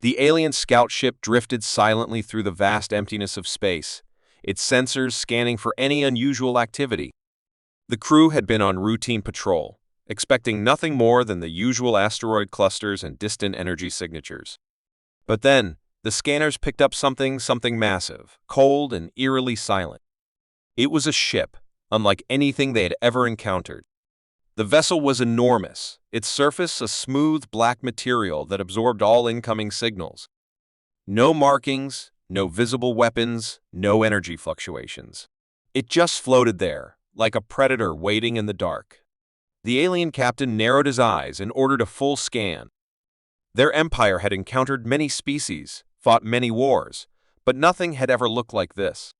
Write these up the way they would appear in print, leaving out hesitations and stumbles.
The alien scout ship drifted silently through the vast emptiness of space, its sensors scanning for any unusual activity. The crew had been on routine patrol, expecting nothing more than the usual asteroid clusters and distant energy signatures. But then, the scanners picked up something massive, cold and eerily silent. It was a ship, unlike anything they had ever encountered. The vessel was enormous, its surface a smooth black material that absorbed all incoming signals. No markings, no visible weapons, no energy fluctuations. It just floated there, like a predator waiting in the dark. The alien captain narrowed his eyes and ordered a full scan. Their empire had encountered many species, fought many wars, but nothing had ever looked like this.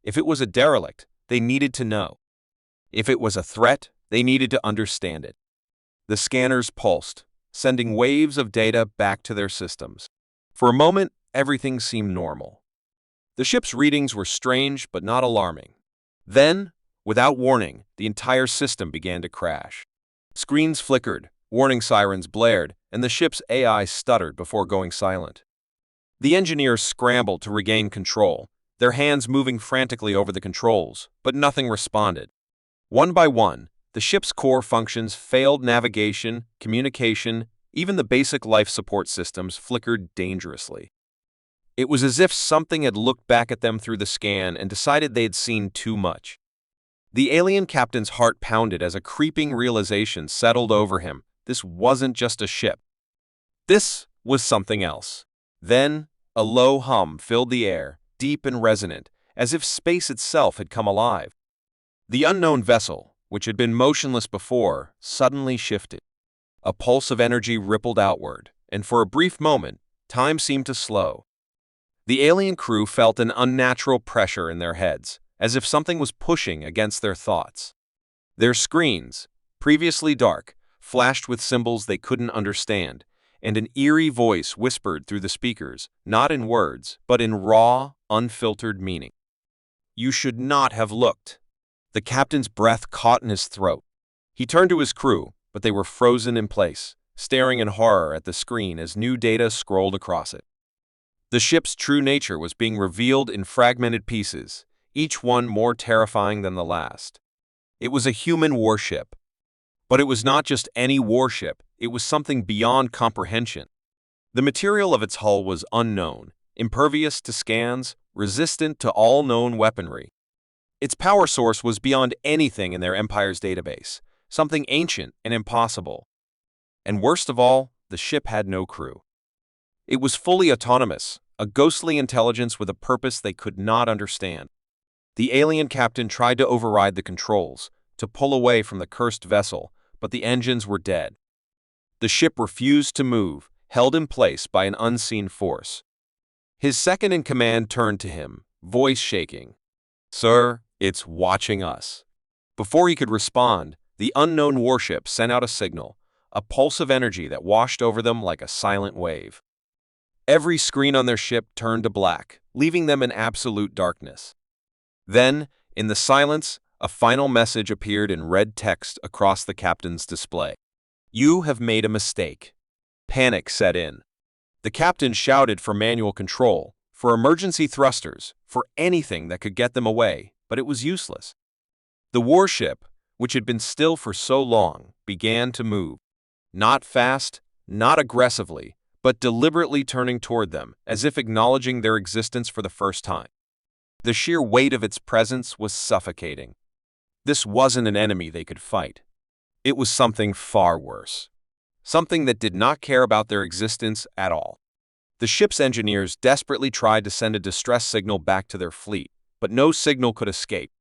If it was a derelict, they needed to know. If it was a threat, they needed to understand it. The scanners pulsed, sending waves of data back to their systems. For a moment, everything seemed normal. The ship's readings were strange but not alarming. Then, without warning, the entire system began to crash. Screens flickered, warning sirens blared, and the ship's AI stuttered before going silent. The engineers scrambled to regain control, their hands moving frantically over the controls, but nothing responded. One by one, the ship's core functions failed. Navigation, communication, even the basic life support systems flickered dangerously. It was as if something had looked back at them through the scan and decided they had seen too much. The alien captain's heart pounded as a creeping realization settled over him. This wasn't just a ship. This was something else. Then, a low hum filled the air, deep and resonant, as if space itself had come alive. The unknown vessel, which had been motionless before, suddenly shifted. A pulse of energy rippled outward, and for a brief moment, time seemed to slow. The alien crew felt an unnatural pressure in their heads, as if something was pushing against their thoughts. Their screens, previously dark, flashed with symbols they couldn't understand, and an eerie voice whispered through the speakers, not in words, but in raw, unfiltered meaning. "You should not have looked." The captain's breath caught in his throat. He turned to his crew, but they were frozen in place, staring in horror at the screen as new data scrolled across it. The ship's true nature was being revealed in fragmented pieces, each one more terrifying than the last. It was a human warship. But it was not just any warship, it was something beyond comprehension. The material of its hull was unknown, impervious to scans, resistant to all known weaponry. Its power source was beyond anything in their empire's database, something ancient and impossible. And worst of all, the ship had no crew. It was fully autonomous, a ghostly intelligence with a purpose they could not understand. The alien captain tried to override the controls, to pull away from the cursed vessel, but the engines were dead. The ship refused to move, held in place by an unseen force. His second-in-command turned to him, voice shaking. "Sir, it's watching us." Before he could respond, the unknown warship sent out a signal, a pulse of energy that washed over them like a silent wave. Every screen on their ship turned to black, leaving them in absolute darkness. Then, in the silence, a final message appeared in red text across the captain's display. "You have made a mistake." Panic set in. The captain shouted for manual control, for emergency thrusters, for anything that could get them away, but it was useless. The warship, which had been still for so long, began to move. Not fast, not aggressively, but deliberately turning toward them, as if acknowledging their existence for the first time. The sheer weight of its presence was suffocating. This wasn't an enemy they could fight. It was something far worse. Something that did not care about their existence at all. The ship's engineers desperately tried to send a distress signal back to their fleet, but no signal could escape.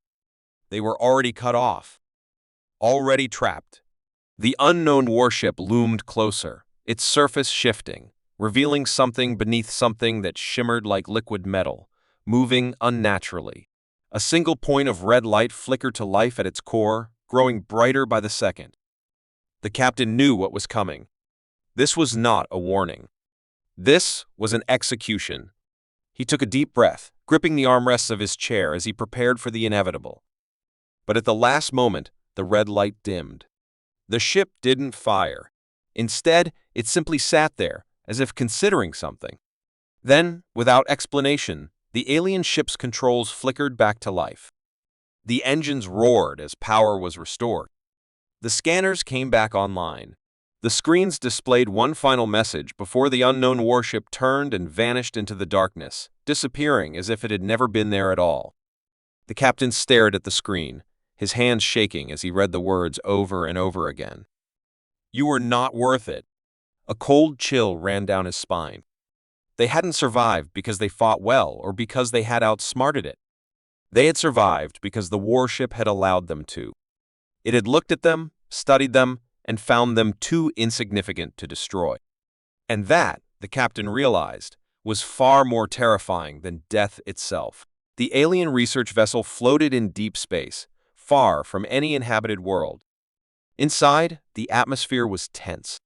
They were already cut off. Already trapped. The unknown warship loomed closer, its surface shifting, revealing something beneath something that shimmered like liquid metal, moving unnaturally. A single point of red light flickered to life at its core, growing brighter by the second. The captain knew what was coming. This was not a warning. This was an execution. He took a deep breath, gripping the armrests of his chair as he prepared for the inevitable. But at the last moment, the red light dimmed. The ship didn't fire. Instead, it simply sat there, as if considering something. Then, without explanation, the alien ship's controls flickered back to life. The engines roared as power was restored. The scanners came back online. The screens displayed one final message before the unknown warship turned and vanished into the darkness, disappearing as if it had never been there at all. The captain stared at the screen, his hands shaking as he read the words over and over again. "You were not worth it." A cold chill ran down his spine. They hadn't survived because they fought well or because they had outsmarted it. They had survived because the warship had allowed them to. It had looked at them, studied them, and found them too insignificant to destroy. And that, the captain realized, was far more terrifying than death itself. The alien research vessel floated in deep space, far from any inhabited world. Inside, the atmosphere was tense.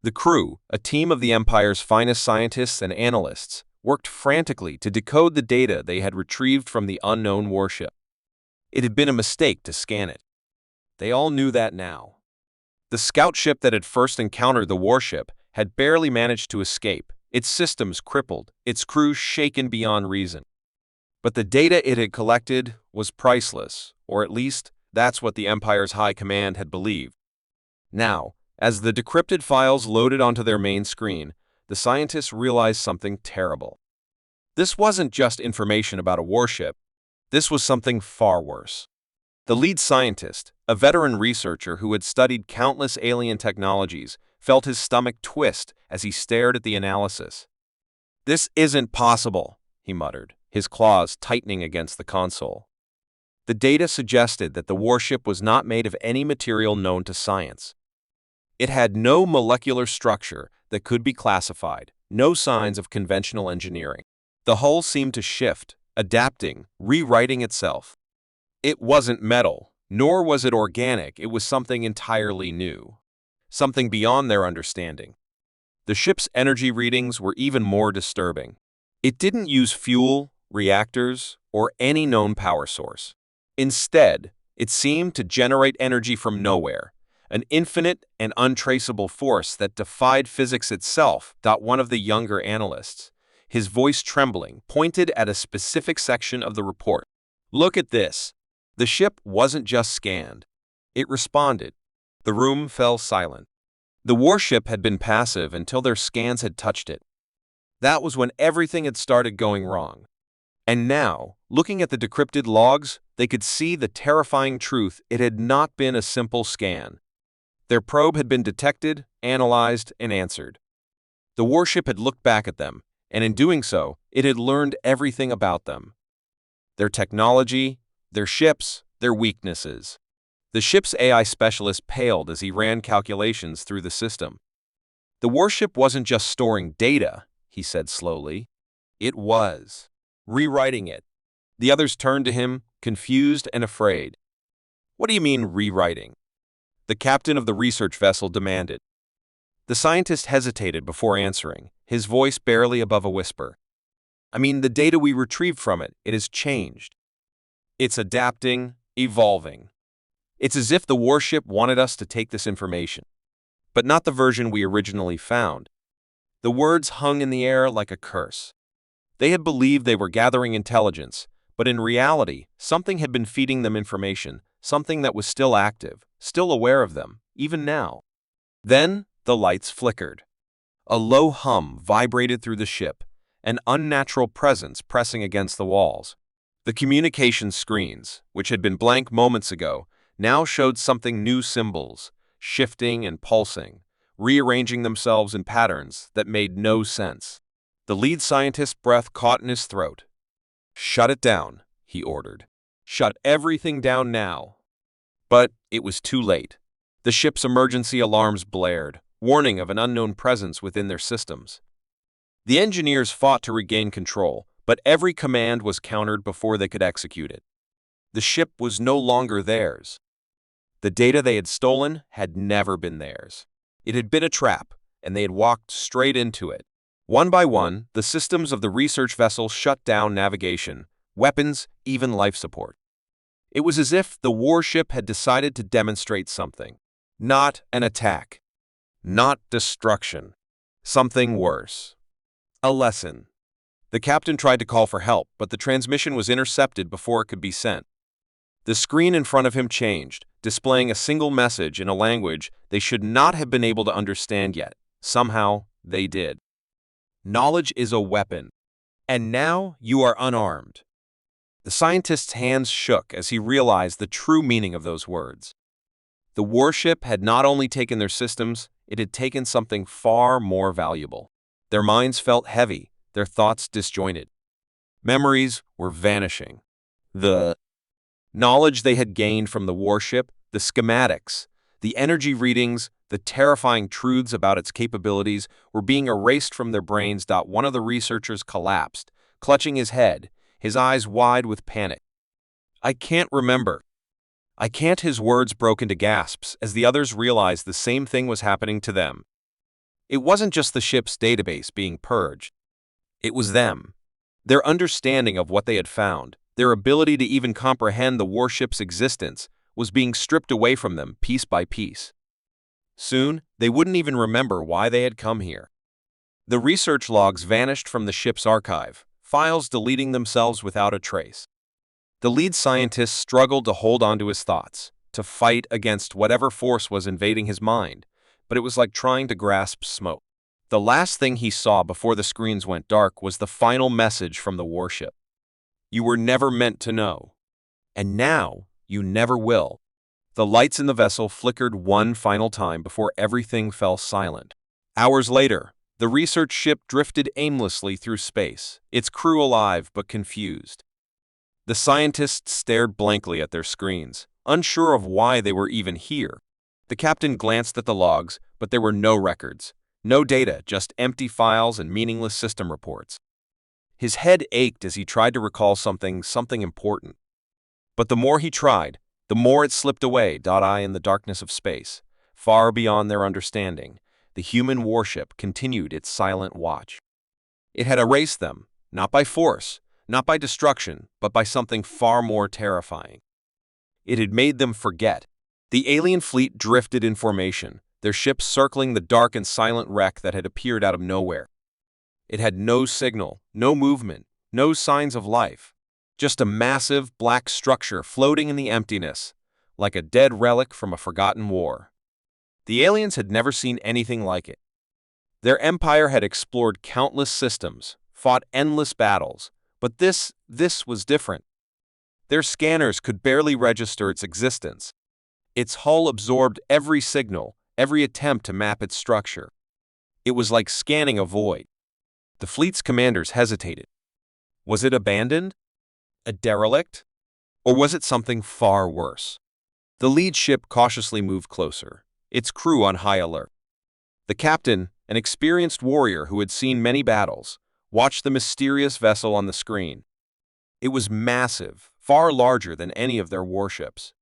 The crew, a team of the Empire's finest scientists and analysts, worked frantically to decode the data they had retrieved from the unknown warship. It had been a mistake to scan it. They all knew that now. The scout ship that had first encountered the warship had barely managed to escape, its systems crippled, its crew shaken beyond reason. But the data it had collected was priceless, or at least that's what the Empire's high command had believed. Now, as the decrypted files loaded onto their main screen, the scientists realized something terrible. This wasn't just information about a warship. This was something far worse. The lead scientist, a veteran researcher who had studied countless alien technologies, felt his stomach twist as he stared at the analysis. "This isn't possible," he muttered, his claws tightening against the console. The data suggested that the warship was not made of any material known to science. It had no molecular structure that could be classified, no signs of conventional engineering. The hull seemed to shift, adapting, rewriting itself. It wasn't metal, nor was it organic. It was something entirely new, something beyond their understanding. The ship's energy readings were even more disturbing. It didn't use fuel, reactors, or any known power source. Instead, it seemed to generate energy from nowhere, an infinite and untraceable force that defied physics itself. One of the younger analysts, his voice trembling, pointed at a specific section of the report. "Look at this." The ship wasn't just scanned. It responded. The room fell silent. The warship had been passive until their scans had touched it. That was when everything had started going wrong. And now, looking at the decrypted logs, they could see the terrifying truth. It had not been a simple scan. Their probe had been detected, analyzed, and answered. The warship had looked back at them, and in doing so, it had learned everything about them. Their technology, their ships, their weaknesses. The ship's AI specialist paled as he ran calculations through the system. The warship wasn't just storing data, he said slowly. It was rewriting it. The others turned to him, confused and afraid. "What do you mean, rewriting?" the captain of the research vessel demanded. The scientist hesitated before answering, his voice barely above a whisper. "I mean, the data we retrieved from it, it has changed. It's adapting, evolving. It's as if the warship wanted us to take this information, but not the version we originally found." The words hung in the air like a curse. They had believed they were gathering intelligence, but in reality, something had been feeding them information, something that was still active, still aware of them, even now. Then, the lights flickered. A low hum vibrated through the ship, an unnatural presence pressing against the walls. The communication screens, which had been blank moments ago, now showed something new: symbols, shifting and pulsing, rearranging themselves in patterns that made no sense. The lead scientist's breath caught in his throat. "Shut it down," he ordered. "Shut everything down now." But it was too late. The ship's emergency alarms blared, warning of an unknown presence within their systems. The engineers fought to regain control, but every command was countered before they could execute it. The ship was no longer theirs. The data they had stolen had never been theirs. It had been a trap, and they had walked straight into it. One by one, the systems of the research vessel shut down navigation, weapons, even life support. It was as if the warship had decided to demonstrate something. Not an attack. Not destruction. Something worse. A lesson. The captain tried to call for help, but the transmission was intercepted before it could be sent. The screen in front of him changed, displaying a single message in a language they should not have been able to understand yet. Somehow, they did. Knowledge is a weapon. And now you are unarmed. The scientist's hands shook as he realized the true meaning of those words. The warship had not only taken their systems, it had taken something far more valuable. Their minds felt heavy, their thoughts disjointed. Memories were vanishing. The knowledge they had gained from the warship, the schematics, the energy readings, the terrifying truths about its capabilities were being erased from their brains. One of the researchers collapsed, clutching his head, his eyes wide with panic. "I can't remember. I can't." His words broke into gasps as the others realized the same thing was happening to them. It wasn't just the ship's database being purged. It was them. Their understanding of what they had found, their ability to even comprehend the warship's existence, was being stripped away from them piece by piece. Soon, they wouldn't even remember why they had come here. The research logs vanished from the ship's archive, files deleting themselves without a trace. The lead scientist struggled to hold on to his thoughts, to fight against whatever force was invading his mind, but it was like trying to grasp smoke. The last thing he saw before the screens went dark was the final message from the warship. "You were never meant to know. And now, you never will." The lights in the vessel flickered one final time before everything fell silent. Hours later, the research ship drifted aimlessly through space, its crew alive but confused. The scientists stared blankly at their screens, unsure of why they were even here. The captain glanced at the logs, but there were no records, no data, just empty files and meaningless system reports. His head ached as he tried to recall something important. But the more he tried, the more it slipped away. In the darkness of space, far beyond their understanding, the human warship continued its silent watch. It had erased them, not by force, not by destruction, but by something far more terrifying. It had made them forget. The alien fleet drifted in formation, their ships circling the dark and silent wreck that had appeared out of nowhere. It had no signal, no movement, no signs of life. Just a massive, black structure floating in the emptiness, like a dead relic from a forgotten war. The aliens had never seen anything like it. Their empire had explored countless systems, fought endless battles, but this was different. Their scanners could barely register its existence. Its hull absorbed every signal, every attempt to map its structure. It was like scanning a void. The fleet's commanders hesitated. Was it abandoned? A derelict? Or was it something far worse? The lead ship cautiously moved closer, its crew on high alert. The captain, an experienced warrior who had seen many battles, watched the mysterious vessel on the screen. It was massive, far larger than any of their warships.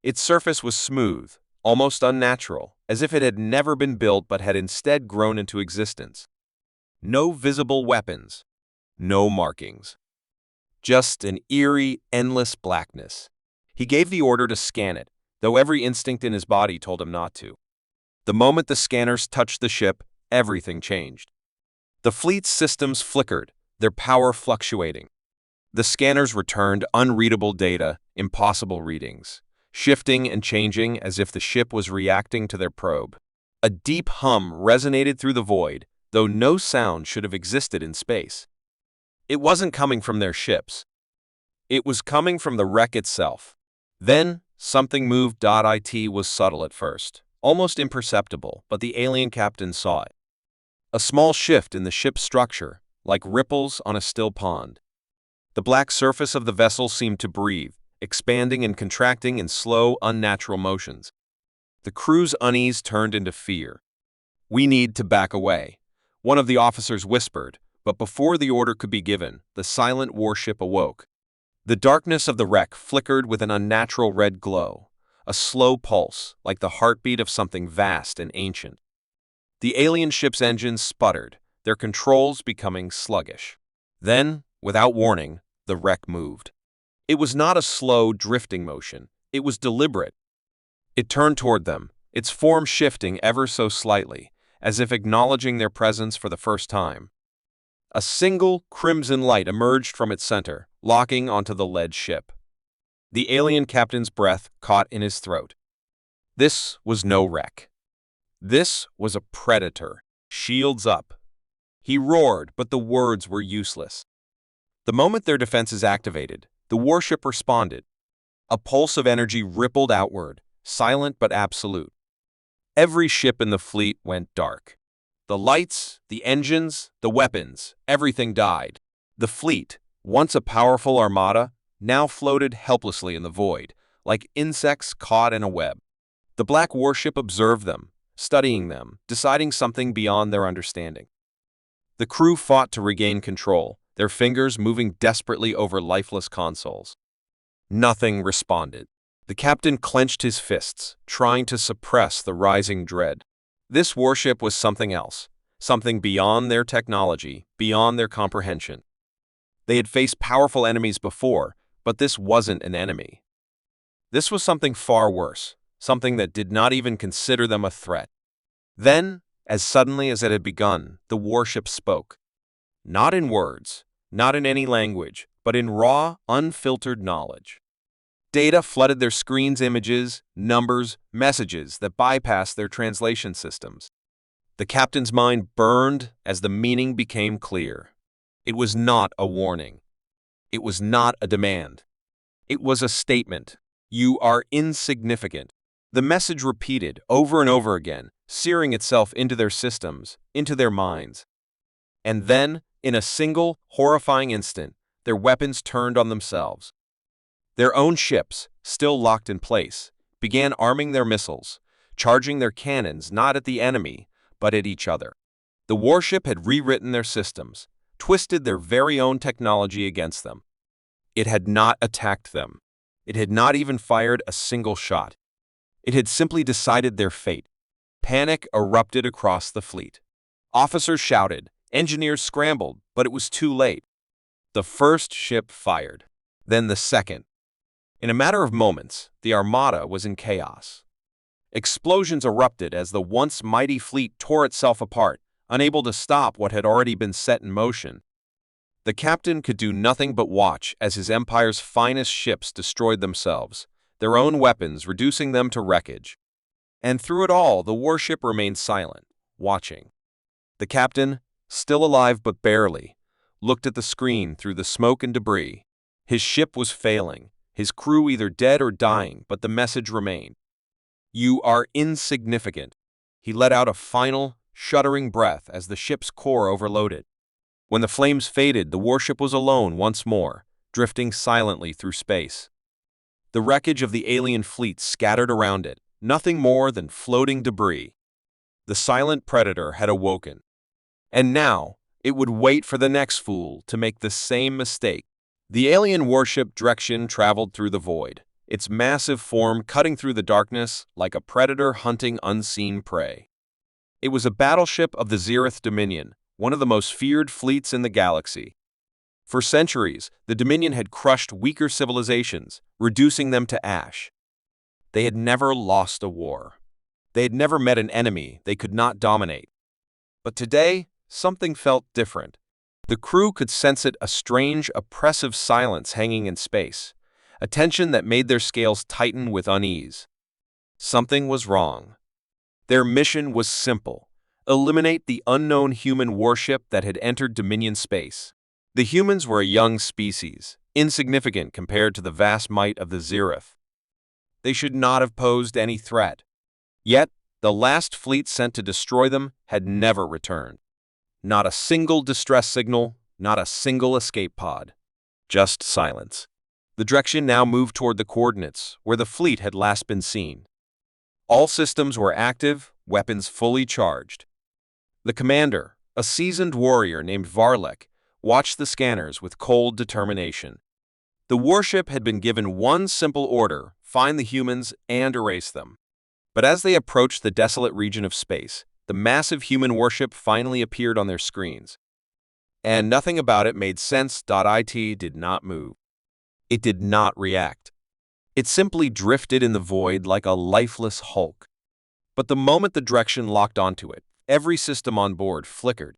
Its surface was smooth, almost unnatural, as if it had never been built but had instead grown into existence. No visible weapons, no markings. Just an eerie, endless blackness. He gave the order to scan it, though every instinct in his body told him not to. The moment the scanners touched the ship, everything changed. The fleet's systems flickered, their power fluctuating. The scanners returned unreadable data, impossible readings, shifting and changing as if the ship was reacting to their probe. A deep hum resonated through the void, though no sound should have existed in space. It wasn't coming from their ships. It was coming from the wreck itself. Then, something moved. It was subtle at first, almost imperceptible, but the alien captain saw it. A small shift in the ship's structure, like ripples on a still pond. The black surface of the vessel seemed to breathe, expanding and contracting in slow, unnatural motions. The crew's unease turned into fear. "We need to back away," one of the officers whispered, but before the order could be given, the silent warship awoke. The darkness of the wreck flickered with an unnatural red glow, a slow pulse, like the heartbeat of something vast and ancient. The alien ship's engines sputtered, their controls becoming sluggish. Then, without warning, the wreck moved. It was not a slow, drifting motion. It was deliberate. It turned toward them, its form shifting ever so slightly, as if acknowledging their presence for the first time. A single crimson light emerged from its center, locking onto the lead ship. The alien captain's breath caught in his throat. This was no wreck. This was a predator. Shields up. He roared, but the words were useless. The moment their defenses activated, the warship responded. A pulse of energy rippled outward, silent but absolute. Every ship in the fleet went dark. The lights, the engines, the weapons, everything died. The fleet, once a powerful armada, now floated helplessly in the void, like insects caught in a web. The black warship observed them, studying them, deciding something beyond their understanding. The crew fought to regain control, their fingers moving desperately over lifeless consoles. Nothing responded. The captain clenched his fists, trying to suppress the rising dread. This warship was something else, something beyond their technology, beyond their comprehension. They had faced powerful enemies before, but this wasn't an enemy. This was something far worse, something that did not even consider them a threat. Then, as suddenly as it had begun, the warship spoke. Not in words, not in any language, but in raw, unfiltered knowledge. Data flooded their screens, images, numbers, messages that bypassed their translation systems. The captain's mind burned as the meaning became clear. It was not a warning. It was not a demand. It was a statement. You are insignificant. The message repeated over and over again, searing itself into their systems, into their minds. And then, in a single, horrifying instant, their weapons turned on themselves. Their own ships, still locked in place, began arming their missiles, charging their cannons not at the enemy, but at each other. The warship had rewritten their systems, twisted their very own technology against them. It had not attacked them. It had not even fired a single shot. It had simply decided their fate. Panic erupted across the fleet. Officers shouted, engineers scrambled, but it was too late. The first ship fired, then the second. In a matter of moments, the armada was in chaos. Explosions erupted as the once mighty fleet tore itself apart, unable to stop what had already been set in motion. The captain could do nothing but watch as his empire's finest ships destroyed themselves, their own weapons reducing them to wreckage. And through it all, the warship remained silent, watching. The captain, still alive but barely, looked at the screen through the smoke and debris. His ship was failing, his crew either dead or dying, but the message remained. You are insignificant. He let out a final, shuddering breath as the ship's core overloaded. When the flames faded, the warship was alone once more, drifting silently through space. The wreckage of the alien fleet scattered around it, nothing more than floating debris. The silent predator had awoken. And now, it would wait for the next fool to make the same mistake. The alien warship Drexion traveled through the void, its massive form cutting through the darkness like a predator hunting unseen prey. It was a battleship of the Zereth Dominion, one of the most feared fleets in the galaxy. For centuries, the Dominion had crushed weaker civilizations, reducing them to ash. They had never lost a war. They had never met an enemy they could not dominate. But today, something felt different. The crew could sense it, a strange, oppressive silence hanging in space, a tension that made their scales tighten with unease. Something was wrong. Their mission was simple: eliminate the unknown human warship that had entered Dominion space. The humans were a young species, insignificant compared to the vast might of the Zereth. They should not have posed any threat. Yet, the last fleet sent to destroy them had never returned. Not a single distress signal, not a single escape pod. Just silence. The Drexion now moved toward the coordinates where the fleet had last been seen. All systems were active, weapons fully charged. The commander, a seasoned warrior named Varlek, watched the scanners with cold determination. The warship had been given one simple order: find the humans and erase them. But as they approached the desolate region of space, the massive human warship finally appeared on their screens. And nothing about it made sense. It did not move. It did not react. It simply drifted in the void like a lifeless hulk. But the moment the Drexion locked onto it, Every system on board flickered.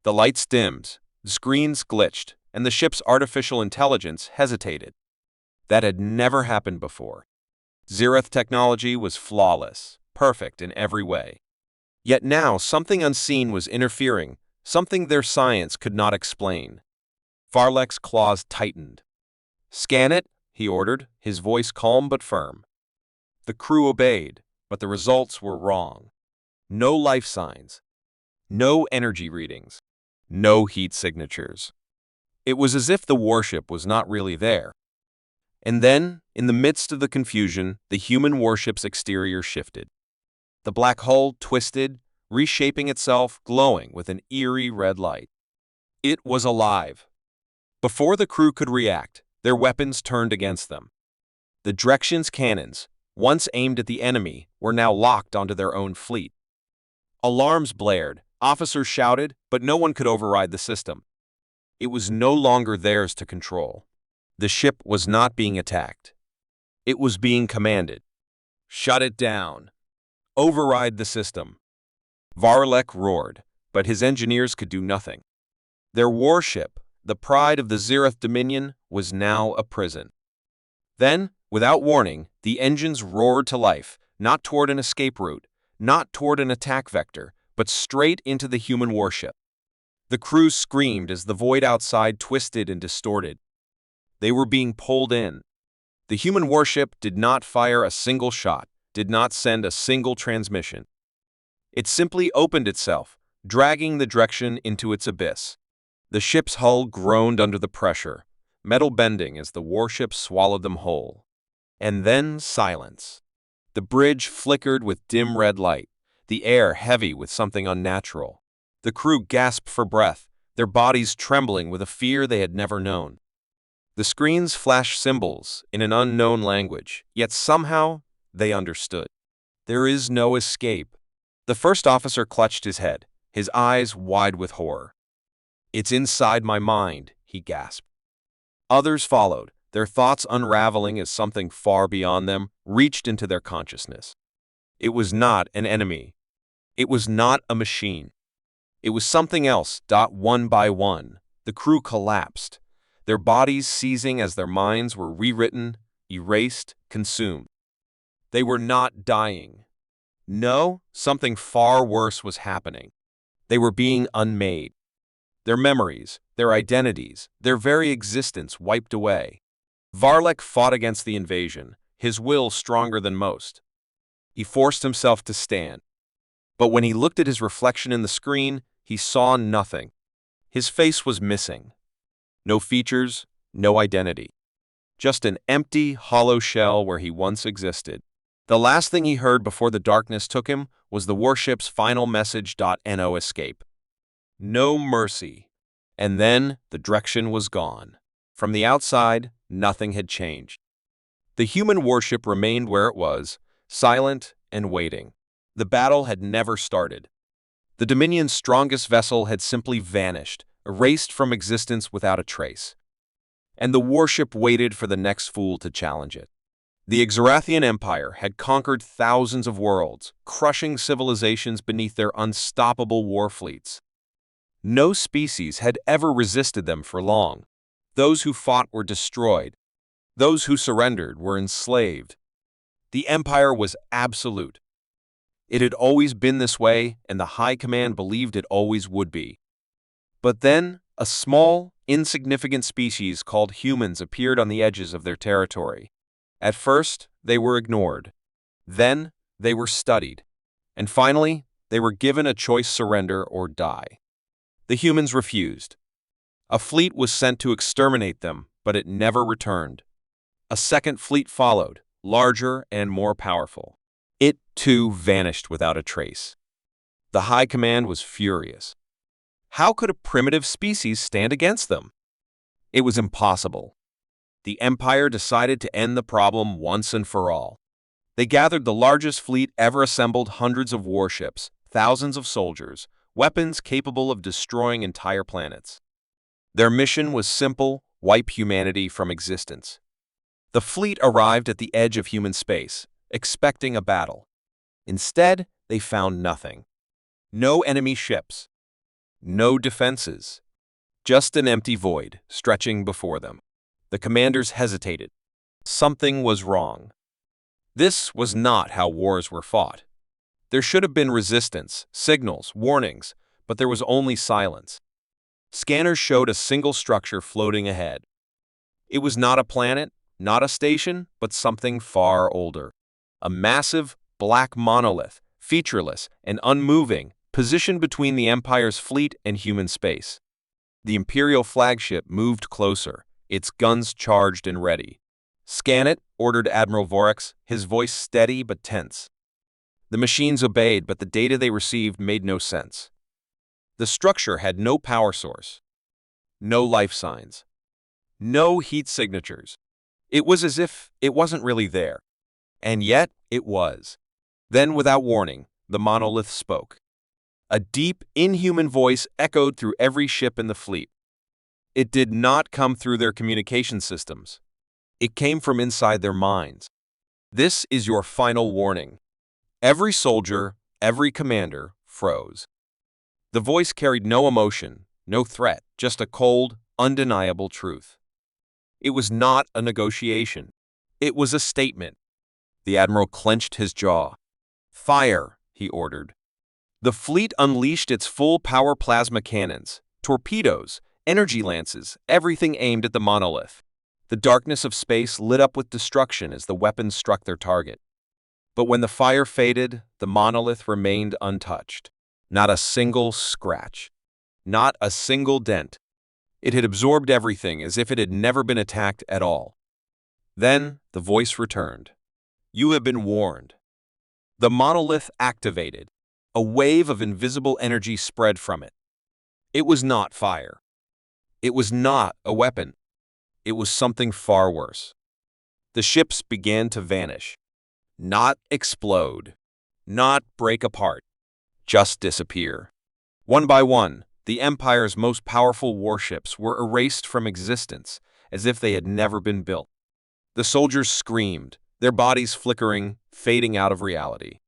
The lights dimmed, the screens glitched, and the ship's artificial intelligence hesitated. That had never happened before. Zereth technology was flawless, perfect in every way. Yet now something unseen was interfering, something their science could not explain. Varlek's claws tightened. "Scan it," he ordered, his voice calm but firm. The crew obeyed, but the results were wrong. No life signs. No energy readings. No heat signatures. It was as if the warship was not really there. And then, in the midst of the confusion, the human warship's exterior shifted. The black hull twisted, reshaping itself, glowing with an eerie red light. It was alive. Before the crew could react, their weapons turned against them. The Drexian's cannons, once aimed at the enemy, were now locked onto their own fleet. Alarms blared, officers shouted, but no one could override the system. It was no longer theirs to control. The ship was not being attacked. It was being commanded. Shut it down. Override the system. Varlek roared, but his engineers could do nothing. Their warship, the pride of the Zereth Dominion, was now a prison. Then, without warning, the engines roared to life, not toward an escape route, not toward an attack vector, but straight into the human warship. The crew screamed as the void outside twisted and distorted. They were being pulled in. The human warship did not fire a single shot, did not send a single transmission. It simply opened itself, dragging the Drexian into its abyss. The ship's hull groaned under the pressure, metal bending as the warship swallowed them whole. And then silence. The bridge flickered with dim red light, the air heavy with something unnatural. The crew gasped for breath, their bodies trembling with a fear they had never known. The screens flashed symbols in an unknown language, yet somehow they understood. There is no escape. The first officer clutched his head, his eyes wide with horror. "It's inside my mind," he gasped. Others followed, their thoughts unraveling as something far beyond them reached into their consciousness. It was not an enemy. It was not a machine. It was something else. One by one, the crew collapsed, their bodies seizing as their minds were rewritten, erased, consumed. They were not dying. No, something far worse was happening. They were being unmade. Their memories, their identities, their very existence wiped away. Varlek fought against the invasion, his will stronger than most. He forced himself to stand. But when he looked at his reflection in the screen, he saw nothing. His face was missing. No features, no identity. Just an empty, hollow shell where he once existed. The last thing he heard before the darkness took him was the warship's final message. No escape. No mercy. And then the Drexian was gone. From the outside, nothing had changed. The human warship remained where it was, silent and waiting. The battle had never started. The Dominion's strongest vessel had simply vanished, erased from existence without a trace. And the warship waited for the next fool to challenge it. The Xerathian Empire had conquered thousands of worlds, crushing civilizations beneath their unstoppable war fleets. No species had ever resisted them for long. Those who fought were destroyed. Those who surrendered were enslaved. The Empire was absolute. It had always been this way, and the High Command believed it always would be. But then, a small, insignificant species called humans appeared on the edges of their territory. At first, they were ignored. Then, they were studied. And finally, they were given a choice: surrender or die. The humans refused. A fleet was sent to exterminate them, but it never returned. A second fleet followed, larger and more powerful. It, too, vanished without a trace. The High Command was furious. How could a primitive species stand against them? It was impossible. The Empire decided to end the problem once and for all. They gathered the largest fleet ever assembled, hundreds of warships, thousands of soldiers, weapons capable of destroying entire planets. Their mission was simple: wipe humanity from existence. The fleet arrived at the edge of human space, expecting a battle. Instead, they found nothing. No enemy ships. No defenses. Just an empty void stretching before them. The commanders hesitated. Something was wrong. This was not how wars were fought. There should have been resistance, signals, warnings, but there was only silence. Scanners showed a single structure floating ahead. It was not a planet, not a station, but something far older. A massive, black monolith, featureless and unmoving, positioned between the Empire's fleet and human space. The Imperial flagship moved closer, its guns charged and ready. "Scan it," ordered Admiral Vorix, his voice steady but tense. The machines obeyed, but the data they received made no sense. The structure had no power source, no life signs, no heat signatures. It was as if it wasn't really there. And yet, it was. Then, without warning, the monolith spoke. A deep, inhuman voice echoed through every ship in the fleet. It did not come through their communication systems. It came from inside their minds. "This is your final warning." Every soldier, every commander, froze. The voice carried no emotion, no threat, just a cold, undeniable truth. It was not a negotiation. It was a statement. The admiral clenched his jaw. "Fire," he ordered. The fleet unleashed its full-power plasma cannons, torpedoes, energy lances, everything aimed at the monolith. The darkness of space lit up with destruction as the weapons struck their target. But when the fire faded, the monolith remained untouched. Not a single scratch. Not a single dent. It had absorbed everything as if it had never been attacked at all. Then the voice returned. "You have been warned." The monolith activated. A wave of invisible energy spread from it. It was not fire. It was not a weapon. It was something far worse. The ships began to vanish. Not explode. Not break apart. Just disappear. One by one, the Empire's most powerful warships were erased from existence, as if they had never been built. The soldiers screamed, their bodies flickering, fading out of reality.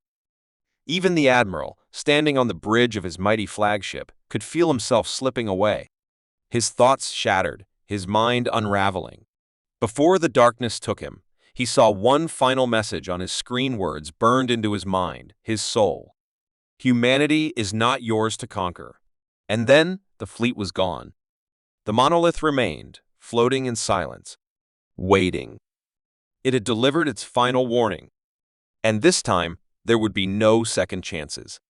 Even the admiral, standing on the bridge of his mighty flagship, could feel himself slipping away. His thoughts shattered, his mind unraveling. Before the darkness took him, he saw one final message on his screen, words burned into his mind, his soul. "Humanity is not yours to conquer." And then the fleet was gone. The monolith remained, floating in silence, waiting. It had delivered its final warning. And this time, there would be no second chances.